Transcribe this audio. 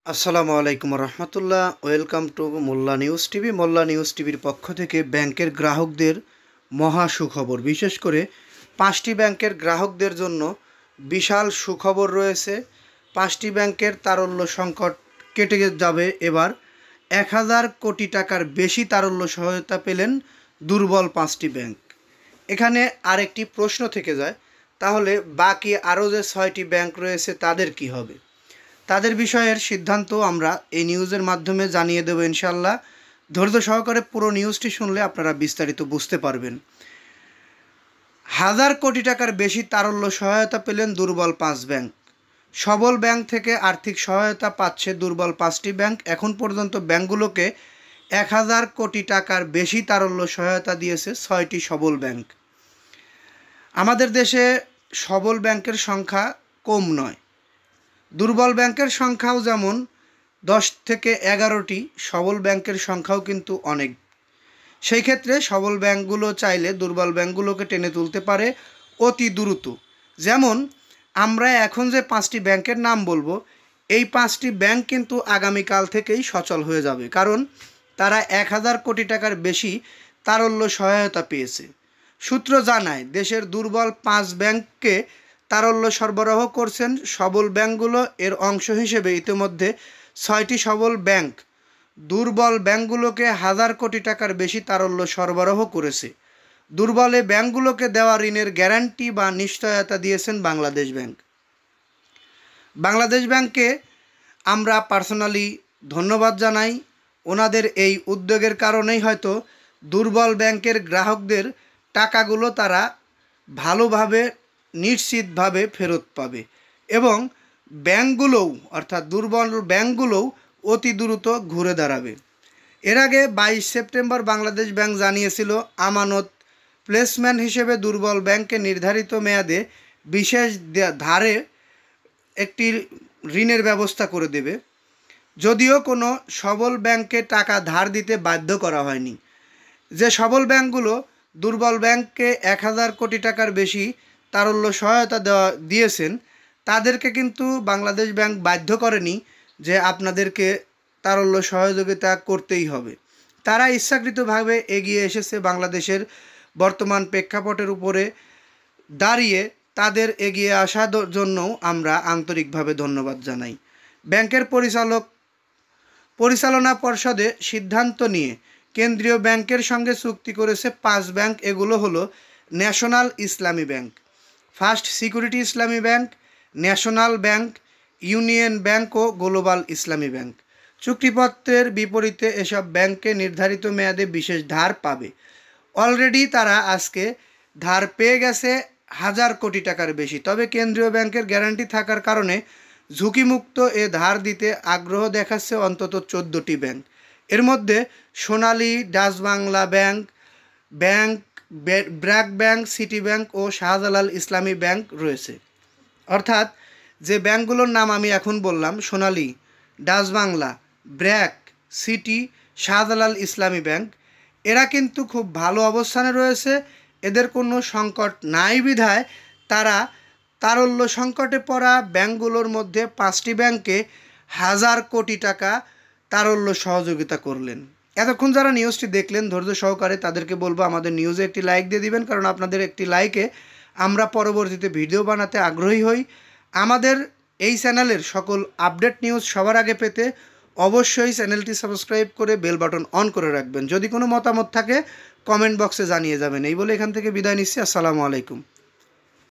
আসসালামু আলাইকুম রহমতুল্লাহ। Welcome to Molla news TV. Molla news টিভির পক্ষ থেকে ব্যাংকের গ্রাহকদের মহা সুখবর, বিশেষ করে 5টি ব্যাংকের গ্রাহকদের জন্য বিশাল সুখবর রয়েছে। 5টি ব্যাংকের তারল্য সংকট কেটে যাবে এবার। 1000 কোটি টাকার বেশি তারল্য সহায়তা পেলেন দুর্বল 5টি ব্যাংক। এখানে আরেকটি প্রশ্ন থেকে যায়, তাহলে বাকি আরও যে 6টি ব্যাংক রয়েছে তাদের কি হবে? তাদের বিষয়ের সিদ্ধান্ত আমরা এই নিউজের মাধ্যমে জানিয়ে দেব ইনশাল্লাহ। ধৈর্য সহকারে পুরো নিউজটি শুনলে আপনারা বিস্তারিত বুঝতে পারবেন। 1000 কোটি টাকার বেশি তারল্য সহায়তা পেলেন দুর্বল 5 ব্যাংক। সবল ব্যাংক থেকে আর্থিক সহায়তা পাচ্ছে দুর্বল 5টি ব্যাংক। এখন পর্যন্ত ব্যাংকগুলোকে 1000 কোটি টাকার বেশি তারল্য সহায়তা দিয়েছে 6টি সবল ব্যাংক। আমাদের দেশে সবল ব্যাংকের সংখ্যা কম নয়, দুর্বল ব্যাংকের সংখ্যাও যেমন 10 থেকে 11টি, সবল ব্যাংকের সংখ্যাও কিন্তু অনেক। সেই ক্ষেত্রে সবল ব্যাংকগুলো চাইলে দুর্বল ব্যাংকগুলোকে টেনে তুলতে পারে অতি দ্রুত। যেমন আমরা এখন যে 5টি ব্যাংকের নাম বলবো, এই 5টি ব্যাংক কিন্তু আগামীকাল থেকেই সচল হয়ে যাবে, কারণ তারা 1000 কোটি টাকার বেশি তারল্য সহায়তা পেয়েছে। সূত্র জানায় দেশের দুর্বল 5 ব্যাংককে তারল্য সরবরাহ করছেন সবল ব্যাংকগুলো। এর অংশ হিসেবে ইতিমধ্যে 6টি সবল ব্যাংক দুর্বল ব্যাংকগুলোকে 1000 কোটি টাকার বেশি তারল্য সরবরাহ করেছে। দুর্বল এই ব্যাংকগুলোকে দেওয়া ঋণের গ্যারান্টি বা নিশ্চয়তা দিয়েছেন বাংলাদেশ ব্যাংক। বাংলাদেশ ব্যাংককে আমরা পার্সোনালি ধন্যবাদ জানাই। ওনাদের এই উদ্যোগের কারণেই হয়তো দুর্বল ব্যাংকের গ্রাহকদের টাকাগুলো তারা ভালোভাবে নিশ্চিতভাবে ফেরত পাবে এবং ব্যাংকগুলোও অর্থাৎ দুর্বল ব্যাংকগুলোও অতি দ্রুত ঘুরে দাঁড়াবে। এর আগে 22 সেপ্টেম্বর বাংলাদেশ ব্যাংক জানিয়েছিল আমানত প্লেসমেন্ট হিসেবে দুর্বল ব্যাংককে নির্ধারিত মেয়াদে বিশেষ ধারে একটি ঋণের ব্যবস্থা করে দেবে। যদিও কোনো সবল ব্যাংককে টাকা ধার দিতে বাধ্য করা হয়নি। যে সবল ব্যাংকগুলো দুর্বল ব্যাংককে 1000 কোটি টাকার বেশি তারল্য সহায়তা দিয়েছেন, তাদেরকে কিন্তু বাংলাদেশ ব্যাংক বাধ্য করেনি যে আপনাদেরকে তারল্য সহযোগিতা করতেই হবে। তারা ইচ্ছাকৃতভাবে এগিয়ে এসেছে বাংলাদেশের বর্তমান প্রেক্ষাপটের উপরে দাঁড়িয়ে। তাদের এগিয়ে আসার জন্যও আমরা আন্তরিকভাবে ধন্যবাদ জানাই। ব্যাংকের পরিচালনা পর্ষদে সিদ্ধান্ত নিয়ে কেন্দ্রীয় ব্যাংকের সঙ্গে চুক্তি করেছে 5 ব্যাংক। এগুলো হলো national Islami bank, first security Islami bank, national bank, union bank ও গ্লোবাল ইসলামী ব্যাংক। চুক্তিপত্রের বিপরীতে এসব ব্যাংকে নির্ধারিত মেয়াদে বিশেষ ধার পাবে। অলরেডি তারা আজকে ধার পেয়ে গেছে 1000 কোটি টাকার বেশি। তবে কেন্দ্রীয় ব্যাংকের গ্যারান্টি থাকার কারণে ঝুঁকিমুক্ত এ ধার দিতে আগ্রহ দেখাচ্ছে অন্তত 14টি ব্যাংক। এর মধ্যে Sonali, Dutch Bangla bank, BRAC bank, city bank ও শাহজালাল ইসলামী ব্যাংক রয়েছে। অর্থাৎ যে ব্যাংকগুলোর নাম আমি এখন বললাম, সোনালী, Dutch Bangla, BRAC, city, Shahjalal Islami bank, এরা কিন্তু খুব ভালো অবস্থানে রয়েছে। এদের কোনো সংকট নাই বিধায় তারা তারল্য সংকটে পড়া ব্যাংকগুলোর মধ্যে 5টি ব্যাংকে 1000 কোটি টাকা তারল্য সহযোগিতা করলেন। এতক্ষণ যারা নিউজটি দেখলেন ধৈর্য সহকারে, তাদেরকে বলবো আমাদের নিউজে একটি লাইক দিয়ে দিবেন, কারণ আপনাদের একটি লাইকে আমরা পরবর্তীতে ভিডিও বানাতে আগ্রহী হই। আমাদের এই চ্যানেলের সকল আপডেট নিউজ সবার আগে পেতে অবশ্যই চ্যানেলটি সাবস্ক্রাইব করে বেল বাটন অন করে রাখবেন। যদি কোনো মতামত থাকে কমেন্ট বক্সে জানিয়ে যাবেন। এই বলে এখান থেকে বিদায় নিচ্ছি। আসসালামু আলাইকুম।